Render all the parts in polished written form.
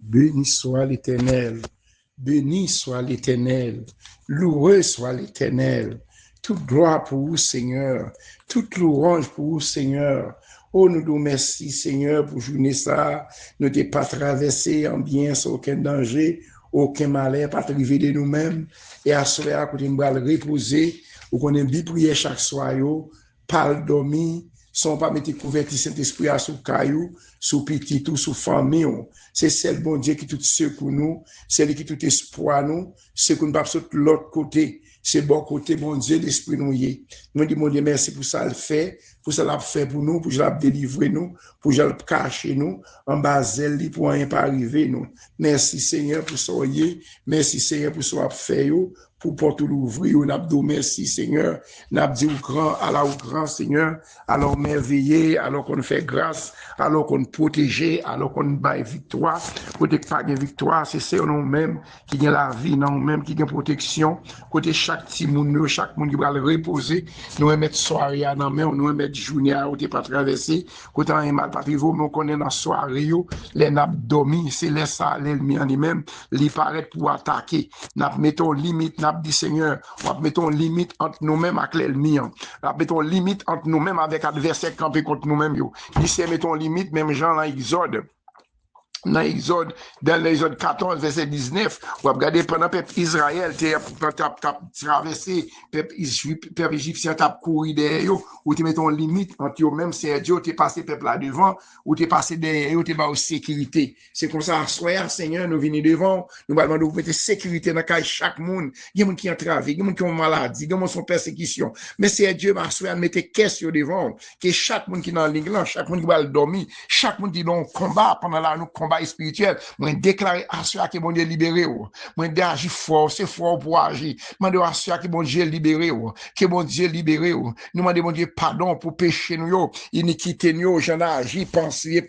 Béni soit l'Éternel. Béni soit l'Éternel. Loué soit l'Éternel. Toute gloire pour vous, Seigneur. Toute louange pour vous, Seigneur. Oh, nous nous merci, Seigneur, pour journée ça. Nous n'avons pas traversé en bien sans aucun danger, aucun malheur, pas privé de nous-mêmes. Et à ce moment-là, quand nous allons reposer, ou qu'on aime bien prier chaque soir, pas le dormir, sans pas mettre couverture Saint-Esprit à sous caillou, sous petit ou sous famille. C'est celle bon Dieu qui tout secoue nous, c'est lui qui tout espoir nous, c'est qu'on ne pas sur l'autre côté. C'est bon côté, bon Dieu, l'esprit nous y est. Nous disons, mon Dieu, merci pour ça le fait, pour ça l'a fait pour nous, pour ça l'a délivré nous, pour ça l'a caché nous, en bas zèle, pour rien pas arriver nous. Merci Seigneur pour ça y est. Merci Seigneur pour ça fait pour porte l'ouvrir, on a dit merci Seigneur, on a dit au grand, alors au grand Seigneur, alors merveilleux, alors qu'on fait grâce, alors qu'on protège, alors qu'on baille victoire, côté pas de victoire, c'est nous-mêmes qui gagne la vie, nous-mêmes qui gagne protection, côté chaque petit monde, chaque monde qui va le reposer, nous mettre soirée à main, nous mettre journée à pas traverser, côté un mal pas mais on connaît dans soirée, les n'a dormi, c'est les ça l'ennemi en lui-même, il paraît pour attaquer, n'a mettons limite, n'a dit Seigneur, on mettons limite entre nous-mêmes avec l'ennemi, on mettons limite entre nous-mêmes avec l'adversaire campé contre nous-mêmes, ici mettons limite, même Jean dans Exode. Dans l'Exode 14, verset 19, vous regardez pendant que peuple Israël t'a traversé, peuple égyptien t'a couru derrière, ou tu mets ton limite entre eux-mêmes, c'est Dieu, tu es passé peuple là devant, ou tu es passé derrière, tu es en sécurité. C'est comme ça, soir, Seigneur, nous venons devant, nous allons nous mettre sécurité dans chaque monde. Il y a des gens qui ont travaillé, il y a des gens qui ont maladie, il y a des gens qui sont persécution. Mais c'est Dieu, ma soeur, mettre question devant, que chaque monde qui est dans l'Église, chaque monde qui va dormir, chaque monde qui est dans le combat, pendant là, nous combat spirituel, moi déclarer à ceux qui bon Dieu libéré ou, moi d'agir fort, c'est fort pour agir, moi de à ceux qui bon Dieu libéré ou, que bon Dieu libéré ou, nous demandons bon Dieu pardon pour péché nous, iniquité nous, j'en agi, penser,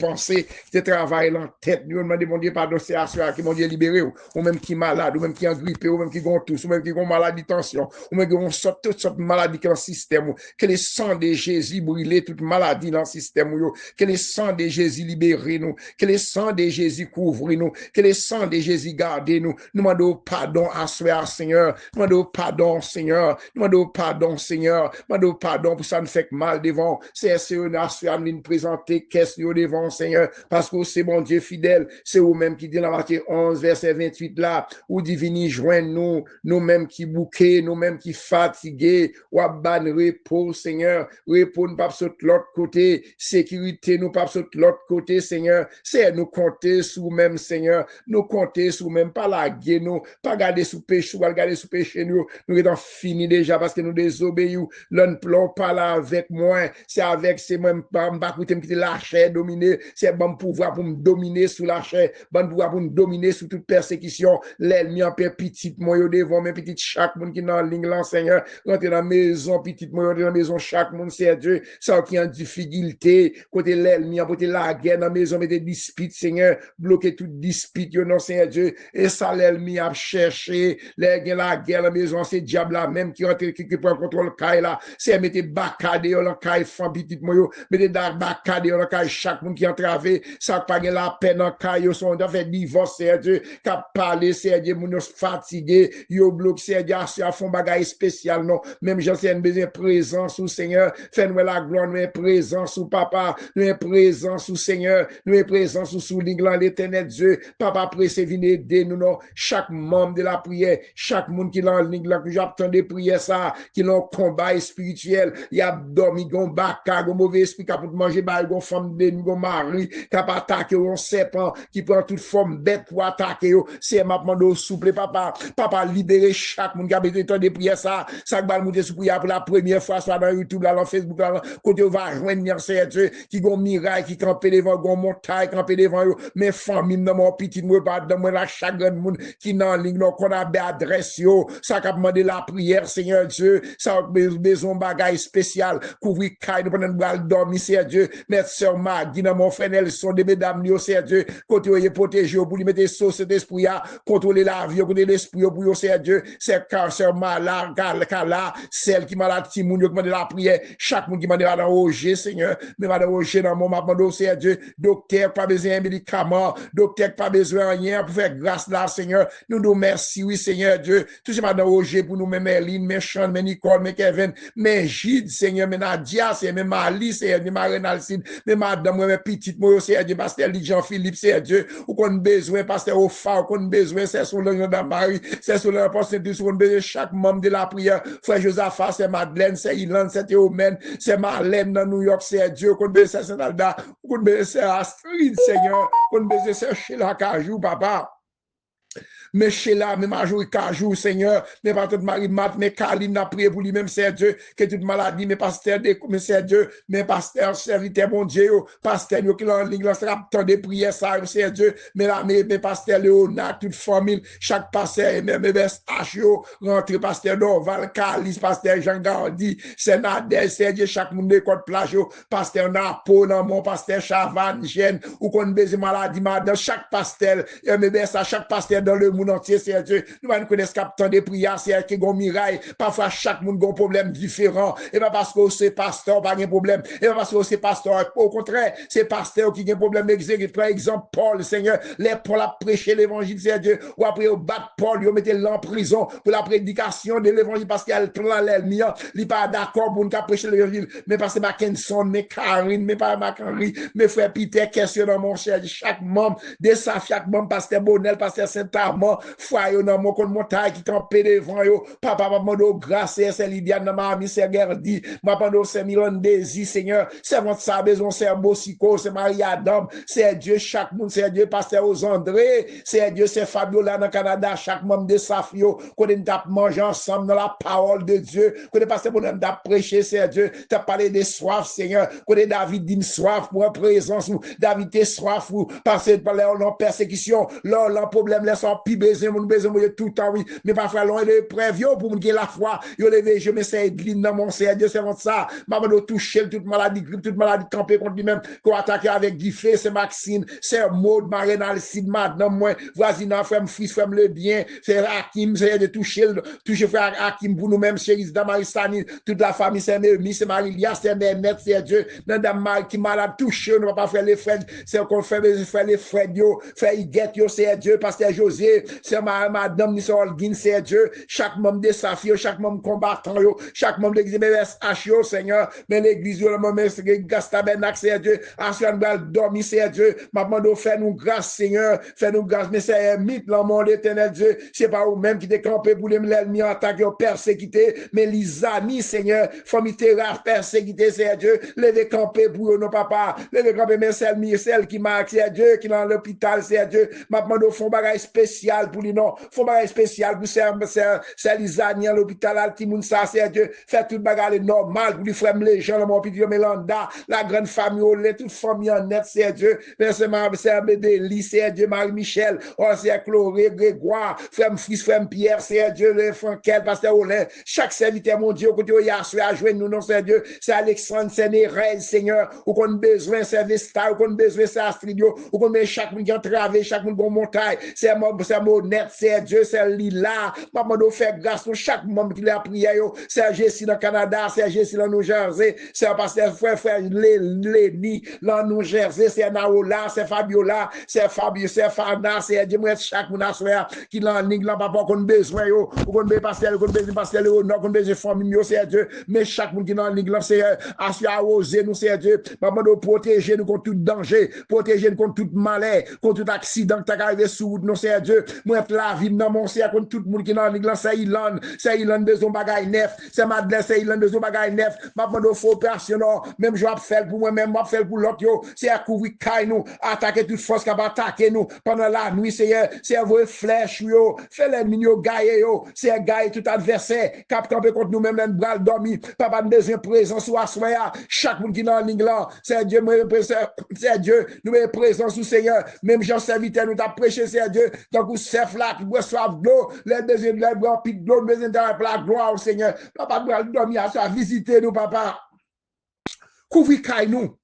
te travailler dans tête nous, demandons bon Dieu pardon, c'est à ceux qui bon Dieu libéré ou même qui malade, ou même qui en grippé, ou même qui gon tous, ou même qui gon maladie tension, ou même qui gon toutes sortes de maladies dans le système, que le sang de Jésus brûle toute maladie dans le système, que le sang de Jésus libéré nous, que le sang de Jésus couvre nous, que le sang de Jésus garde nous. Nous demandons pardon à soi, Seigneur. Nous demandons pardon, Seigneur. Nous demandons pardon, Seigneur. Nous demandons pardon pour ça nous fait mal devant. C'est eux nous nous présenter qu'est-ce nous devant, Seigneur, parce que c'est mon Dieu fidèle. C'est vous-même qui dit dans Matthieu 11, verset 28 là, où divini joignent nous, nous-mêmes qui bouqués, nous-mêmes qui fatigués, ou à ban repos, Seigneur. Repos nous pas sur l'autre côté, sécurité nous pas sur l'autre côté, Seigneur. C'est nous compter sous même, Seigneur. Nous compter sous même, pas la guerre, nous, pas garder sous péché, pas garder sous péché, nous étant fini déjà parce que nous désobéissons. L'on plomb pas là avec moi, c'est avec, c'est même pas, qui la chair dominée, c'est bon pouvoir pour me dominer sous la chair, bon pouvoir pour me dominer sous toute persécution. L'ennemi en paix, petite, moi, devant mes petites, chaque monde qui est dans la ligne, là, Seigneur, rentrez dans la maison, petite, moi, rentrez dans la maison, chaque monde, c'est Dieu, ça qui est en difficulté, côté l'ennemi, en côté la guerre dans la maison, mettez dispute, Seigneur, bloquer toute dispute, non, Seigneur Dieu, et ça, l'ennemi a cherché, la guerre, la maison, c'est diable là, même qui rentre, qui prend contrôle, caille là, c'est mettez bacade, la caille, fan, petite, moi, mettez bacade, la caille, chaque monde qui entravé, ça pas la peine, en caille, son, on fait divorce, Seigneur Dieu, qu'a parlé, Seigneur Dieu, moun fatigué, yo bloqué, Seigneur Dieu, à fond bagaille spécial, non, même j'en ai besoin présence sous Seigneur, fais-nous la gloire, nous présence sous papa, nous présence sous Seigneur, nous présence sous l'Église, l'éternel Dieu, papa pressé, venez aider nous, non, chaque membre de la prière, chaque monde qui l'a en l'Église, que j'attends des prières, ça, qui l'ont combat spirituel, il y a dormi, gon baka, gon mauvais esprit, qui a pour manger, gon femme de nous, gon mari, qui a pas attaqué, gon serpent, qui prend toute forme bête pour attaquer, c'est maintenant de souple, papa, libérer chaque monde qui a besoin de prières, ça va monter sous prière pour la première fois, soit dans YouTube, là, dans Facebook, là, côté on va joindre, c'est Dieu, qui gon miraille, qui campé devant, gon montagne, campé devant, mes familles, dans mon petit, moi, pas dans moi, la chaque monde qui dans ligne, qu'on a adresse, ça a demandé la prière, Seigneur Dieu, ça a besoin de bagaille spécial, couvrir caille, nous prenons le dormir, c'est Dieu, mettre sœur Magui, dans mon frère Nelson, de mesdames, c'est Dieu, côté on est protégé, pour lui mettre sauce d'esprit, contrôler la vie, contrôler l'esprit, pour c'est Dieu, c'est car sœur malade, là, celle qui malade, qui moun, qui demande la prière, chaque monde qui demande la Roger, Seigneur, mais madame Roger, dans mon maman, c'est Dieu, docteur, pas besoin médical, médicaments, docteur pas besoin de rien pour faire grâce là, Seigneur. Nous nous merci, oui, Seigneur Dieu. Tout ce madame Roger pour nous, même Merlin, mais Sean, mais Nicole, mais Kevin, mais Gide, Seigneur, mais Nadia, Seigneur, mais Mali, Seigneur, mais Marie-Nalcine, mais madame, mais petite, moi, Seigneur Dieu, pasteur Jean-Philippe, Seigneur Dieu, ou qu'on a besoin, pasteur Ofa, ou qu'on a besoin, c'est sur le nom de Marie, c'est sur le poste de on a besoin chaque membre de la prière, frère Josaphat, c'est Madeleine, c'est Ilan, c'est Théomène, c'est Marlène dans New York, c'est Dieu, qu'on a besoin, c'est Saint-Alda, qu'on a besoin, c'est Astrid, Seigneur, qu'on a besoin, c'est Sheila Kajou, papa. Mais Sheila, mais Majoui Kajou, Seigneur, mais pas toute Marie-Mat, mais Kaline n'a prié pour lui-même, c'est Dieu, que toute maladie, mais pasteur, mais c'est Dieu, mais pasteur, serviteur, mon Dieu, pasteur, qui l'en ligne, sera tant de prières, ça, c'est Dieu, mais là, mais pasteur Léonard, toute famille, chaque pasteur, même H.O., rentre pasteur Dorval, Calis, pasteur Jean Gardi, c'est Nadel, c'est Dieu, chaque monde de côte plage, pasteur Napo, mon pasteur Chavan, Gêne, ou qu'on besoin maladie, madame, chaque pasteur, mais ça, chaque pasteur dans le monde entier, c'est Dieu. Nous allons connaître captant des prières, c'est qui gon miraille. Parfois, chaque monde a un problème différent. Et pas parce que c'est pasteur, pas un problème. Et pas parce que c'est pasteur. Au contraire, c'est pasteur qui a un problème. Par exemple, Paul, Seigneur, les Paul a prêché l'évangile, c'est Dieu. Ou après, au bat Paul, il mettait en prison pour la prédication de l'évangile parce qu'il a le plan l'ennemi. Il n'est pas d'accord pour nous prêcher l'évangile. Mais parce que Mackinson, mais Karine, mais pas Machenry, mes frères Peter, question dans mon cher, chaque membre de sa chaque membre, pasteur Bonnel, pasteur Saint-Amand, foyer dans mon compte montagne qui campait devant yo papa m'a demandé grâce c'est Lydiane ma amie c'est Gerdi m'a demandé c'est Milan Désir Seigneur c'est votre sa maison c'est Bosico c'est Marie Adam c'est Dieu chaque monde c'est Dieu pasteur aux André c'est Dieu c'est Fabiola dans Canada chaque membre de Safio qu'on est manger ensemble dans la parole de Dieu qu'on est pasteur bonhomme t'a prêché c'est Dieu t'a parlé de soif Seigneur qu'on est David dit soif pour présence David t'es soif parce que par la persécution là problème là sont besoin tout le temps, oui. Mais parfois, l'on est l'épreuve, pour me dire la foi, yo levé, je me sais, glisse dans mon Seigneur, Dieu, c'est votre ça. Maman, de toucher toute maladie, grippe, toute maladie campée contre lui-même, qu'on attaque avec Guifé, c'est Maxine, c'est Maud, Marénal, Sid, madame, moi, voisin, frère, fils, frère, le bien, c'est Hakim, c'est de toucher frère Hakim pour nous-mêmes, chérie, Damaristani, toute la famille, c'est Némi, c'est Marie-Lia, c'est Német, c'est Dieu, dans la mal qui malade, touché, on ne va pas faire les frères, c'est qu'on fait les frères, yo, faire Iguette, yo, c'est Dieu, pasteur José, c'est madame Nissolgin, c'est Dieu, chaque membre de Safio, chaque membre combattant, chaque membre de l'église HO, Seigneur, mais l'église, le moment, c'est Gastabenac, c'est Dieu, Aslan Bal, dormi, c'est Dieu, maman, fais nous grâce, Seigneur, fais nous grâce, mais c'est un mythe, dans le monde éternel, Dieu, c'est pas vous-même qui décampé pour l'ennemi en tant que persécuté, mais les amis, Seigneur, famille terrasse persécuté, c'est Dieu, les camper pour eux, non, papa, les camper, mais celle qui marque, c'est Dieu, qui est dans l'hôpital, c'est Dieu, maman, font bagage spécial pour lui, non, font bagage spécial pour c'est Lisani à l'hôpital Altimoun, ça c'est Dieu, fait tout bagage normal pour lui frère les gens, le mon petit Mélanda, la grande famille, toute famille en net, c'est Dieu, mais c'est Bédéli, c'est Dieu, Marie-Michel, oh c'est Chloé, Grégoire, frère Fils, frère Pierre, c'est Dieu, le Frankel, pasteur Olin, chaque serviteur, mon Dieu, côté il y a joindre nous, non, c'est Dieu, c'est Alexandre, c'est Nérez, Seigneur, ou qu'on a besoin, c'est Vesta, ou qu'on a besoin, c'est Astridio, ou qu'on a chaque monde qui a travaillé, chaque monde qui a montagne, c'est Monette, c'est Dieu, c'est Lila, maman nous fait grâce pour chaque membre qui l'a prié, c'est Jessie dans le Canada, c'est Jessie dans New Jersey, c'est pasteur frère Léni dans New Jersey, c'est Naola, c'est Fabiola, c'est Fabio, c'est Fana, c'est Dieu, chaque monde qui l'a en ligne, là, papa, qu'on a besoin, ou qu'on a besoin pasteur, qu'on a besoin pasteur, qu'on a besoin famille, c'est Dieu, mais chaque monde qui l'a en ligne, là, c'est assis à oser, nous, c'est Dieu, maman nous protéger nous contre tout danger, protéger nous contre tout malheur, contre tout accident qui arrivé sous nous, c'est Dieu, moi, la vie dans mon c'est contre tout le monde qui dans l'église, c'est Ilan de son bagage neuf, c'est Madeleine, c'est Ilan de son bagage neuf, maman de faux personne, même je vais faire pour moi-même, je vais faire pour l'autre, c'est à couvrir caille nous, attaquer toute force qui va attaquer nous pendant la nuit, c'est vos flèches, fait l'ennemi, gaille, c'est gaille tout adversaire, cap camper contre nous-mêmes, les bras dormi, papa nous besoin présence ou assoya, chaque monde qui dans l'église, c'est Dieu, c'est Dieu, nous mettons présence au Seigneur, même Jean serviteur nous t'a prêché, c'est Dieu, donc vous servez là, qui reçoivent de l'eau, les besoins de l'eau, puis de l'eau, besoin de la gloire au Seigneur, papa, nous allons dormir à ça, visiter nous, papa, couvrir caille nous,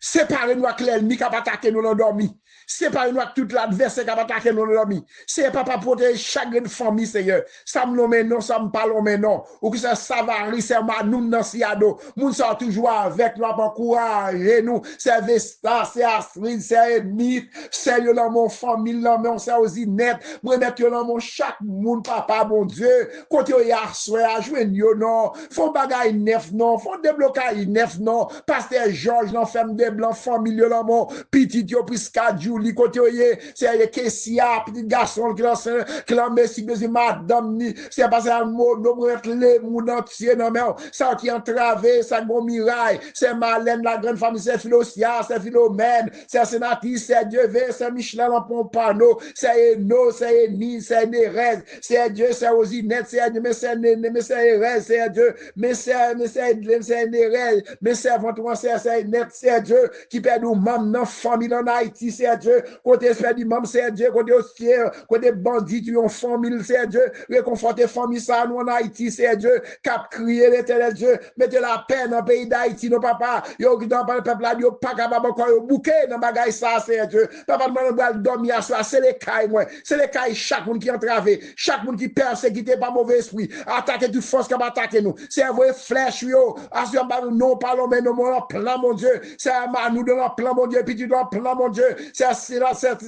Séparez-nous avec l'ennemi qui a attaqué nous l'endormi. Séparez-nous avec toute l'adversaire qui a attaqué nous l'endormi. C'est papa protéger chaque famille, Seigneur. Ça me nomme non, ça me parle non. Ou que ça savary, c'est Manoum dans Siado. Moun sont toujours avec nous, encourager nous. C'est Vesta, c'est Astrid, c'est Edmith, c'est yo dans mon famille, là, mais on sait aussi net. Moi, mettre yo dans mon chaque monde, papa, mon Dieu. Quand yo y a soir, jouer yo non. Font bagay neuf non. Font déblocage neuf non. Pasteur Georges, l'enferme des blancs, famille, là, mon petit yo, Prisca, Julie, côté yé, c'est Kessia, petit garçon, qui l'a merci, madame, ni, c'est pas ça, mot, nous, les moun entier, non, mais, ça qui entravé, ça, bon miraille, c'est Marlène, la grande famille, c'est Philosia, c'est Philomène, c'est Sénatrice, c'est Dieuvé, c'est Michelin, en Pompano, c'est Eno, c'est Eni, c'est Nérez, c'est Dieu, c'est Osinette, c'est Dieu, mais c'est Néné, mais c'est Erez, c'est Dieu, mais c'est Nérez, mais c'est Ventoin, c'est Net, c'est Dieu, qui perd nous, même dans famille en Haïti, c'est Dieu, côté esprit du même, c'est Dieu, côté hostien, côté bandit, tu en famille, c'est Dieu, réconforter famille, ça, nous en Haïti, c'est Dieu, cap crier l'éternel Dieu, mettez la peine dans le pays d'Haïti, nos papa, yo qui dans le peuple là, yo pas capable encore, yo bouquet dans bagay ça, c'est Dieu, papa, nous allons dormir à soi, c'est les cailles, moi, c'est les cailles, chaque monde qui entravé, chaque monde qui persécuté par mauvais esprit, attaquer toute force qui va attaquer nous, c'est un vrai flèche, yo, assure non, parlons, mais nous, mon plan, mon Dieu, c'est à nous de la plan, mon Dieu, puis tu dois plan, mon Dieu, c'est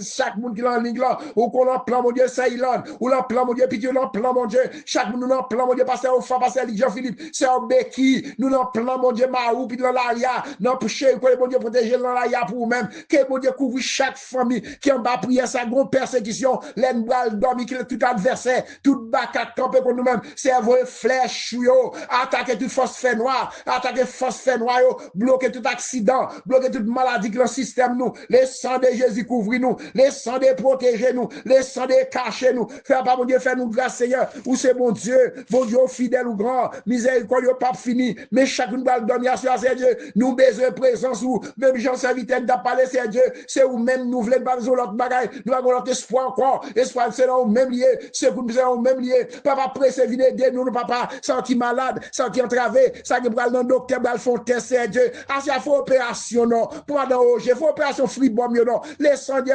chaque monde qui est en ligne là, ou qu'on a plan, mon Dieu, c'est Ilan, ou l'en plan, mon Dieu, puis tu l'en plan, mon Dieu, chaque monde nous l'en plan, mon Dieu, pasteur Ofa, pasteur Jean-Philippe, c'est un Becky, nous l'en plan, mon Dieu, Marou, puis dans l'aria, non, péché, que mon Dieu protège dans l'aria pour vous-même, que mon Dieu couvre chaque famille qui en bas prière sa grande persécution, l'enbral dormi, qui est tout adversaire, tout bac à camper contre nous-mêmes, c'est un vrai flèche, yo, attaquer toute force fait noire, attaquer force fait noire, yo, bloquer tout accident, bloquer toute maladie qui est dans le système, nous, les sangs de Jésus couvrir nous, les sangs de protéger nous, les sangs de cacher nous, faire pas mon Dieu, faire nous grâce Seigneur, ou c'est mon Dieu fidèle ou grand, miséricorde, pas fini, mais chacune va le donner à c'est Dieu, nous besoin présence ou, même Jean Savitaine t'a parlé, c'est Dieu, c'est ou même nous voulons pas besoin l'autre bagaille, nous avons notre espoir encore, espoir c'est dans le même lieu, c'est que nous sommes au même lieu, papa presse, venez aider nous, papa, senti malade, senti entravé, ça qui va dans le docteur, va le font test, c'est Dieu, ah, ça faut opération, non, pour aller au il faut opération fribom, non, les sans Dieu,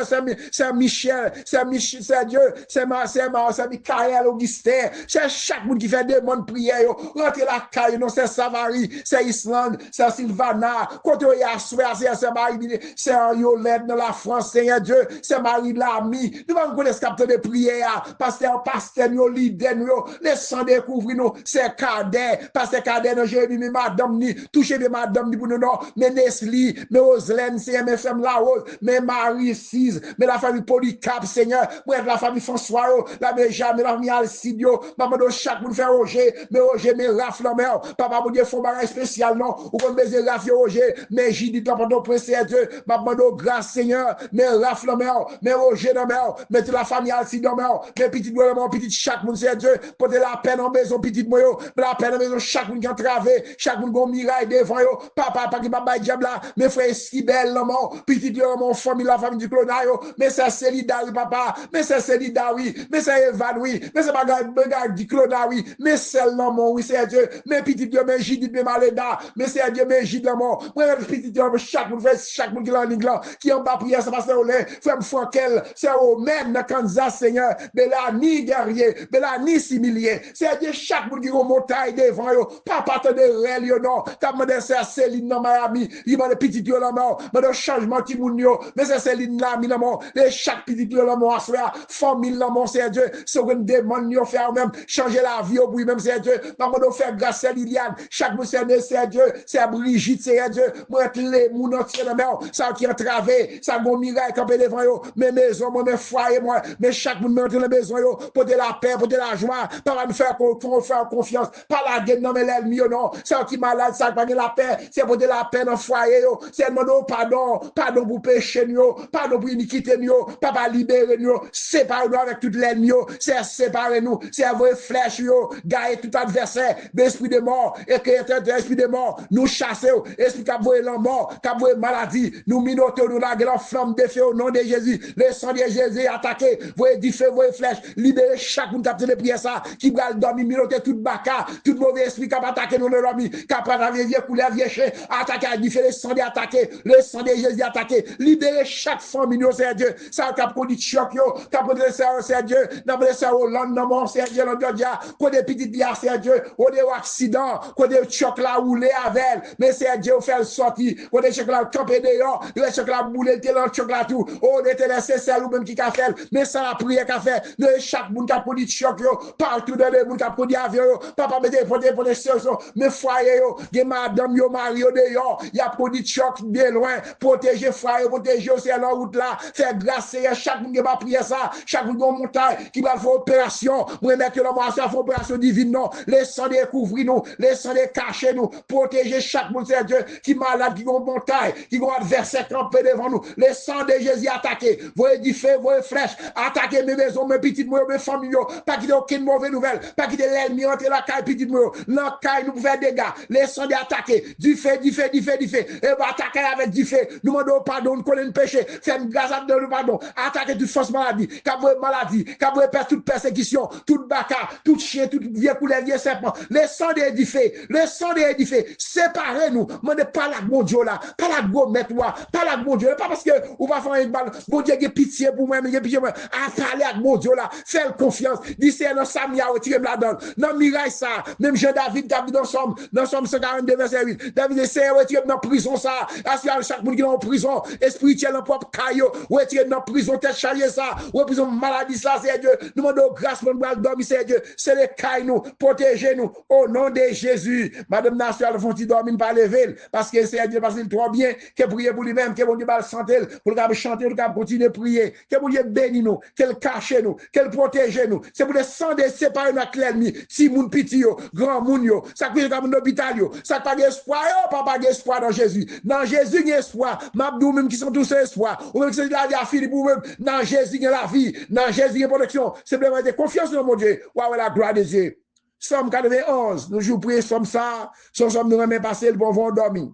c'est Michel, c'est Dieu, c'est Michael, Augustin, c'est chaque monde qui fait des bonnes prières, rentrez la caille, non, c'est Savary, c'est Islande, c'est Sylvana, quand on y a c'est Marie, c'est Yolette dans la France, Seigneur Dieu, c'est Marie Lamy, nous allons connaître ce capteur de prière, pasteur, nous, leader, nous, les sans découvrir nous, c'est Cadet, pasteur Cadet, non, j'ai mis madame, ni, touché de madame, ni pour nous, non, mais Nesli, mais Oslène, c'est MFM La Rose, mais Marie Cise, mais la famille Polycap, Seigneur, moi, la famille François, la Béja, mais la famille Alcidio, maman de chaque monde fait Roger, mais Raph Lamel, papa, mon Dieu, font bagage spécial, non, ou qu'on baiser Raph Roger, mais Judith, la pendant prince Dieu, maman de grâce, Seigneur, mais Raph Lamel, mais Roger Lamel, mais toute la famille Alcidio Lamel, mais petit Lamel, petit chaque monde, c'est Dieu, porter la peine en maison, petit moyo, la peine en maison, chaque monde qui entravé, chaque monde qui miraille devant yo, papa, qui va bailler diable là, mes frères, si belle, maman, petit Dieu, mon famille, la famille du Clonayo, mais c'est Célidari, papa, mais c'est Célidari, mais c'est Evan, oui, mais c'est bagage du Clonayo, mais c'est l'homme, oui, c'est Dieu, mais petit Dieu, mais Judith, mais Maléda, mais c'est Dieu, mais Judith, l'homme, moi, petit Dieu, chaque monde qui est en ligne là, qui en bas prière, ça passe au lait, frère Frankel, c'est au même dans Kansas, Seigneur, mais là, ni guerrier, mais là, ni similier, c'est Dieu, chaque monde qui est en montagne devant yo, papa, te de réel, yo, non, t'as demandé c'est Céline dans Miami, il m'a de petit Dieu, là, mais de changement, qui moun yo, mais c'est Céline là, mi, là, et chaque petit Dieu, là, à soi, famille, là, c'est Dieu, c'est une demande, yo, faire même, changer la vie, au bout, même, c'est Dieu, maman, de faire grâce à Liliane, chaque monsieur, c'est Dieu, c'est Brigitte, c'est Dieu, moi, les moun entier, là, ça qui entravé, ça, mon miracle, campé devant yo, mes maisons, moi, mes foyers, moi, mais chaque moun, entre les maisons, yo, pour de la paix, pour de la joie, pas me faire confiance, pas la gueule, non, mais l'ennemi, non, ça qui malade, ça qui pas la paix, c'est pour de la paix dans le foyer, yo, c'est demander pardon pour péché, yo, pardon pour iniquité, yo, papa libérer, yo, séparer-nous avec toute l'ennemi, yo, c'est séparer nous, c'est avoir flèche, yo, gagner tout adversaire, l'esprit de mort, et que l'esprit de mort, nous chasser, esprit qui a voué la mort, qui a voué maladie, nous minoter, nous la flamme de feu au nom de Jésus, le sang de Jésus attaqué, voyez du feu, voyez flèche, libérer chaque monde qui a prié ça, qui va dormir, minoter tout baka, tout mauvais esprit qui a attaqué nous, le qui a attaqué vieux couleur, vieux chien, attaqué à différents sang de attaqué, le sang de Jésus attaqué, libérez chaque famille, Seigneur Dieu, ça a produit choc, ça a produit ça, Seigneur Dieu, dans le ça au lendemain, Seigneur Dieu, dans Georgia, qu'on des petites bières, Seigneur Dieu, qu'on des accidents, qu'on des chocs là roulé avec, mais Seigneur Dieu, faire sortir, qu'on des chocs là camper dehors, les chocs là bouler, les chocs là tout, on était laissé celle ou même qui a fait, mais ça a prié qu'a fait, chaque monde qui a produit choc, partout dans le monde qui a produit avion, papa mettez pour des solutions, mais foyer, des madame, yo mari, dehors, il y a produit choc bien loin, protéger foyer, protéger c'est la route là, faire grâce, chaque monde qui va prier ça, chaque monde qui montagne, qui va faire opération, moi mettre la mort, ça fait opération divine, non, les sangs découvrir nous, les sangs cacher nous, protéger chaque monde, c'est Dieu, qui malade, qui ont montagne, qui ont adversaire campé devant nous, les sangs de Jésus attaqués, voyez du feu, voyez flèche, attaquer mes maisons, mes petites, mes familles, pas qu'il y ait aucune mauvaise nouvelle, pas qu'il y ait l'ennemi entre la caille, petite, la caille nous fait des dégâts, les sangs attaqués, du feu, et va attaquer avec du feu, nous demandons pardon, nous connaissons le péché, faire une grâce à nous pardon, attaquer toute fausse maladie, qu'avoir maladie, qu'avoir perdre toute persécution, toute baka, tout chien, tout vieux coulet, vieux serpent, les sangs d'édifiés, les sangs d'édifiés, séparez-nous, mais pas la bon Dieu là, pas la go mettre pas la bon Dieu, pas parce que on va faire une balle, bon Dieu a pitié pour moi, mais pitié pour moi, à parler avec bon Dieu là, faire confiance, dis c'est dans Samia, retirez la donne, dans miraille ça, même Jean-David qui a vu dans Somme 142 verset 8, David essaie de retirer dans prison ça, assurer chaque monde qui est en prison, spirituel en propre caillou, retirer dans prison, tête chargée ça, ou prison maladie ça, c'est Dieu, nous demandons grâce pour nous dormir, c'est Dieu, c'est les cailles nous, protégez-nous, au nom de Jésus, Madame Nationale, font-ils dormir, pas lever, parce que c'est Dieu, parce qu'il est trop bien, qu'elle prie pour lui-même, qu'elle bon Dieu va le santé, pour le chanter, pour continuer à prier, qu'elle bon Dieu bénisse nous, qu'elle cache nous, qu'elle protège nous, c'est pour les sang de séparer notre l'ennemi, si moun piti yo, grand moun yo, ça que comme l'hôpital yo, ça pas d'espoir, pas d'espoir dans Jésus, dans Jésus il y a espoir, m'abdou même qui sont tous espoir, ou même qui la vie à Philippe ou même, dans Jésus il y a la vie, dans Jésus il y a protection, simplement de confiance dans mon Dieu, ouais, la gloire de Dieu. Somme 91, nous jouons prier somme ça, somme nous remet passer le bon vent dormir.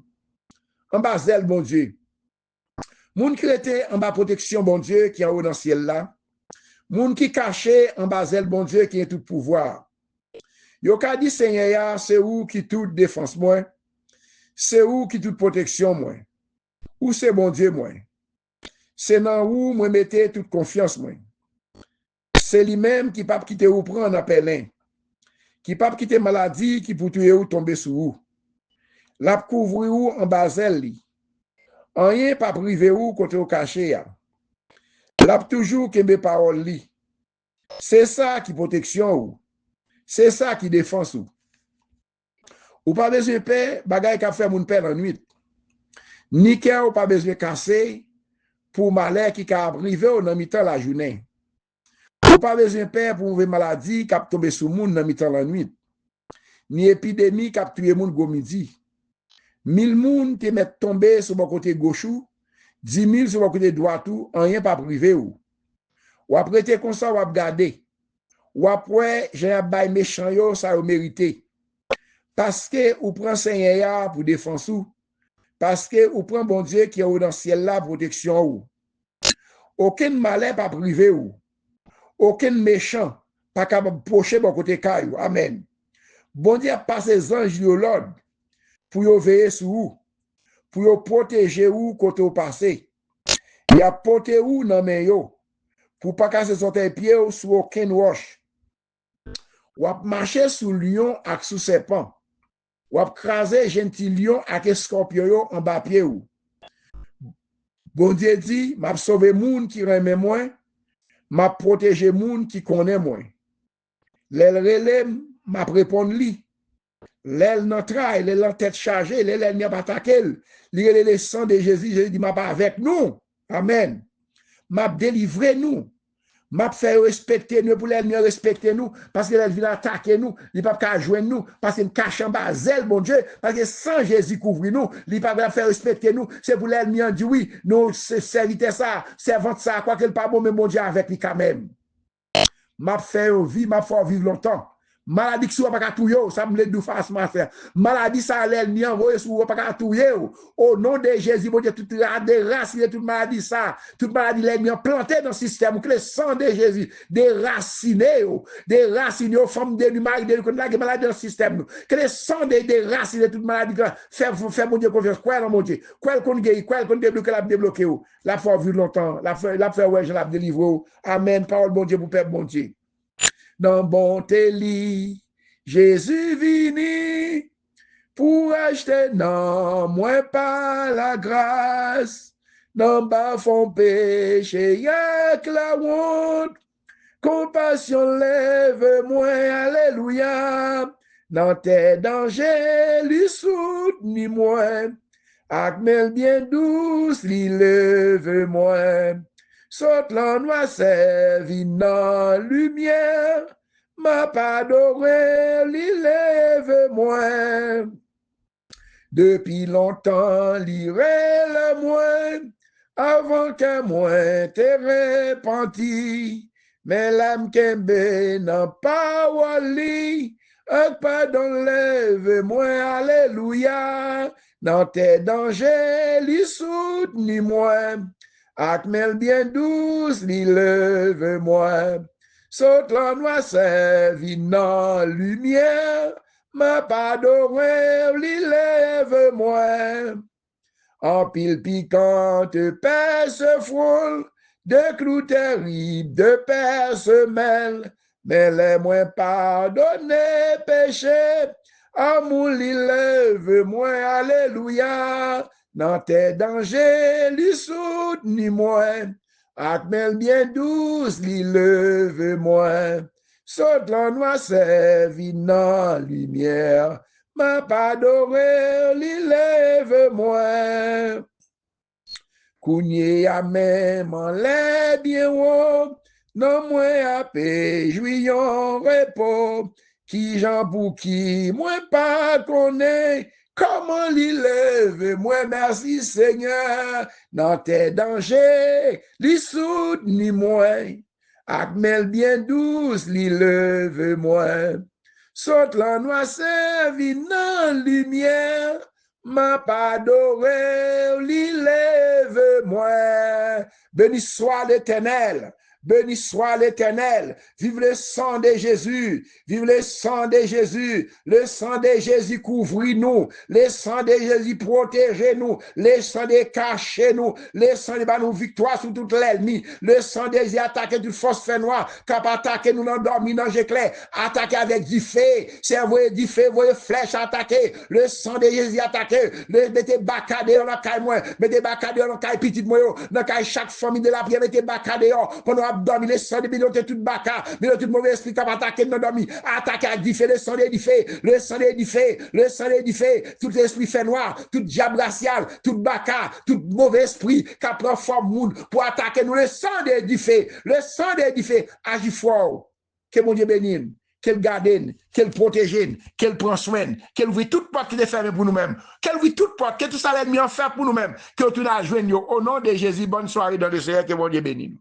En bas zèle, bon Dieu. Moun qui était en bas protection, bon Dieu, qui est en haut dans le ciel là. Moun qui caché en bas zèle, bon Dieu, qui est tout pouvoir. Yo ka dit Seigneur, c'est où qui toute défense moi. C'est où qui toute protection moi. Où c'est bon Dieu moi. C'est dans où moi mettez toute confiance moi. C'est lui-même qui pas quitter ou prendre en pelin. Qui pas quitter maladie, qui pour tuer ou tomber sous vous. La couvrir ou en basel li. Rien pas privé ou côté au caché. La toujours que mes paroles li. C'est ça qui protection ou. C'est ça qui défense ou. Ou pas besoin de paix, bagay ka fait moun père en nuit. Ni cœur ou pas besoin casser pour malheur qui ka privé ou dans mi-temps la journée. Ou pas besoin de paix pour une maladie qui a tombé sous moun dans mi-temps la nuit. Ni épidémie qui a tué moun go midi. 1000 moun te met tombé sur mon côté gauche ou 10 000 sur mon côté droit ou rien pas privé ou. Ou après te comme ça ou ap gade. Ou après j'ai un bail méchant yo ça ou mérité. Parce que ou prend Seigneur pour défense ou. Parce que ou prend bon Dieu qui est au dans le ciel là protection ou. Aucun malin pas privé ou. Aucun méchant pas capable pocher mon côté caillou. Amen. Bon Dieu passe les anges de l'ordre pour yo veiller sur vous, pour yo protéger vous côté au passé. Il a porté vous dans main yo pour pas casser son pied sur aucun roche. Ou a marcher sous lion ak sous serpent. Ou a craser gentil lion ak scorpion yo en bas pied ou. Bon Dieu dit, m'a sauvé moun qui remet moi, m'a protégé moun qui connaît moi. L'elle relève m'a répondre li. L'aile notre trail, l'aile en tête chargée, l'aile n'y a pas attaqué. L'île le sang de Jésus, Jésus dit, m'a pas avec nous. Amen. M'a délivré nous. M'a fait respecter nous pour l'ennemi respecter nous. Parce que l'elle vient attaquer nous. Il n'a pas joindre nous. Parce qu'il cache en bas zèle, mon Dieu. Parce que sans Jésus couvrir nous, il n'a pas faire respecter nous. C'est pour l'ennemi dit oui, nous serviteurs ça, servante ça, quoi qu'il pas bon, mais mon Dieu avec lui quand même. M'a fait vivre, m'a fait vivre longtemps. Maladie qui soit pas tout yo, ça me le facilement faire. Maladie ça l'aile ni envoyer sur pas tout yo. Au nom de Jésus, bon Dieu, toute déraciner toute maladie ça, toute maladie l'ennemi planté dans le système, que le sang de Jésus déraciner aux femmes de mari de la maladie dans le système. Que le sang déraciner toute maladie faire mon Dieu confiance, quoi dans mon Dieu. Quoi qu'on guérit, quoi qu'on débloquer la foi vu longtemps, la foi ouais, je la délivre. Amen. Parole bon Dieu pour peuple bon Dieu. Dans bonté lit, Jésus vini pour acheter non moins par la grâce, non bas font péché y'a que la honte, compassion lève moins, alléluia, dans tes dangers lui soutenir moins, acmel bien douce lui lève moins. Saute la noix servi dans lumière, m'a pas doré, lève moins. Depuis longtemps, l'irait le moins, avant que moi t'ai repenti. Mais l'âme qu'aimé n'a pas wali, un pardon lève moins, alléluia. Dans tes dangers, li soutenir moi. Acmel bien douce, li lève moi. Saute la noix servi dans lumière, m'a pas doré, li lève moi. En pile piquante, perce foule, de clous terribles, de perce mêle, mais les moins pardonné péché, amour li lève moi, alléluia. Dans tes dangers, li soutenir moi, acmel bien douce, li lève moi. Saute la noix servi dans lumière, m'a pas doré, li lève moi. Kounye a même en lè bien haut, non moi a paix, jouillon repos, qui j'en pour qui, moi pas connaît, comment li lève, moi merci Seigneur, dans tes dangers, li soutenir moi, acmel bien douce, li lève moi, saute la noix servi dans lumière, m'a pas adoré, li lève moi. Béni soit l'Éternel. Béni soit l'Éternel. Vive le sang de Jésus. Vive le sang de Jésus. Le sang de Jésus couvre-nous. Le sang de Jésus protège-nous. Le sang de cache-nous. Le sang de nous victoire sur toute l'ennemi. Le sang de Jésus attaque toute force fait noire. Capable attaquer nous dans dormi dans éclair. Attaquer avec du feu. C'est envoyer du feu, envoyer flèche attaquer. Le sang de Jésus attaquer. Mettez bacadé dans la caille moi. Mettez bacadé dans la caille petite moi. Dans la caille chaque famille de la prière. Mettez bacadé pendant dormi, le sang de bilote tout baka, bilote tout mauvais esprit qui a attaqué nous dormi, attaqué avec du feu, le sang du feu, le sang du feu, le sang du feu, tout esprit fait noir, tout diable racial, tout baka, tout mauvais esprit qui prend forme monde pour attaquer nous, le sang du feu, le sang du feu, agit fort, que mon Dieu bénisse. Qu'elle garde, qu'elle protège, qu'elle prend soin, qu'elle ouvre toute porte qui est fermée pour nous-mêmes, qu'elle ouvre toute porte, que tout ça l'ennemi en fait pour nous-mêmes, que tout a joué au nom de Jésus. Bonne soirée dans le Seigneur, que mon Dieu bénisse.